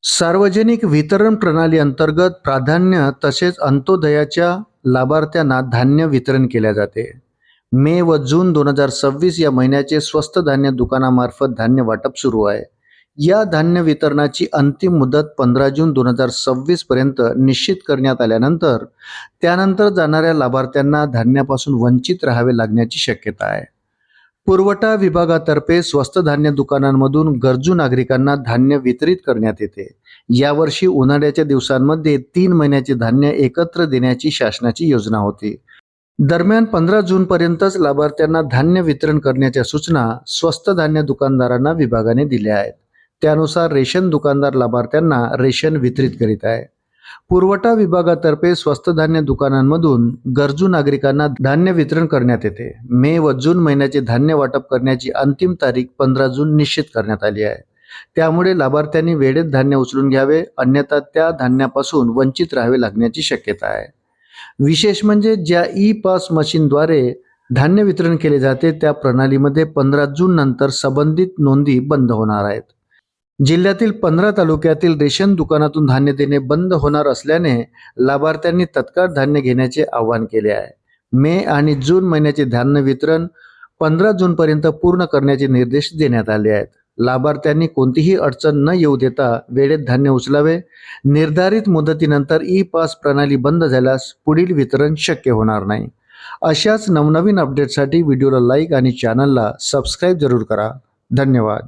सार्वजनिक वितरण प्रणाली अंतर्गत प्राधान्य तसेच अंत्योदयाच्या लाभार्थ्यांना धान्य वितरण केले जाते। मे व जून 2026 या महिन्याचे स्वस्त धान्य दुकानामार्फत धान्य वाटप सुरू आहे। या धान्य वितरणाची अंतिम मुदत 15 जून 2026 पर्यंत निश्चित करण्यात आल्यानंतर त्यानंतर जाणाऱ्या लाभार्थ्यांना धान्यापासून वंचित राहावे लागण्याची शक्यता आहे। पुरवठा विभागातर्फे स्वस्त धान्य दुकानांमधून गरजू नागरिकांना धान्य वितरित करण्यात येते। यावर्षी उन्हाळ्याच्या दिवसांमध्ये 3 महिन्याचे धान्य एकत्र देण्याची शासनाची योजना होती। दरम्यान 15 जून पर्यंतच लाभार्थ्यांना धान्य वितरण करण्याच्या सूचना स्वस्त धान्य दुकानदारांना विभागाने दिल्या आहेत। त्यानुसार रेशन दुकानदार लाभार्थ्यांना रेशन वितरित करीत आहे। पुरवठा विभागातर्फे स्वस्त धान्य दुकानांमधून गरजू नागरिकांना धान्य वितरण करण्यात येते। मे व जून महिन्याचे धान्य वाटप करण्याची अंतिम तारीख 15 जून निश्चित करण्यात आली आहे। त्यामुळे लाभार्थ्यांनी वेळेत धान्य उचलून घ्यावे, अन्यथा त्या धान्यापासून वंचित राहावे लागण्याची शक्यता आहे। विशेष म्हणजे ज्या ई-पास मशीनद्वारे धान्य वितरण केले जाते त्या प्रणालीमध्ये 15 जून नंतर संबंधित नोंदी बंद होणार आहेत। जिल्ह्यातील 15 तालुक्यातील रेशन दुकानातून धान्य देणे बंद होणार असल्याने लाभार्थ्यांनी तत्काळ धान्य घेण्याचे आवाहन केले आहे। मे आणि जून महिन्याचे धान्य वितरण 15 जून पर्यंत पूर्ण करण्याचे निर्देश देण्यात आले आहेत। लाभार्थ्यांनी कोणतीही अडचण न येऊ देता वेळेत धान्य उचलावे। निर्धारित मुदतीनंतर ई-पास प्रणाली बंद झाल्यास पुढील वितरण शक्य होणार नाही। अशाच नवनवीन अपडेटसाठी व्हिडिओला लाईक आणि चॅनलला सबस्क्राईब जरूर करा। धन्यवाद।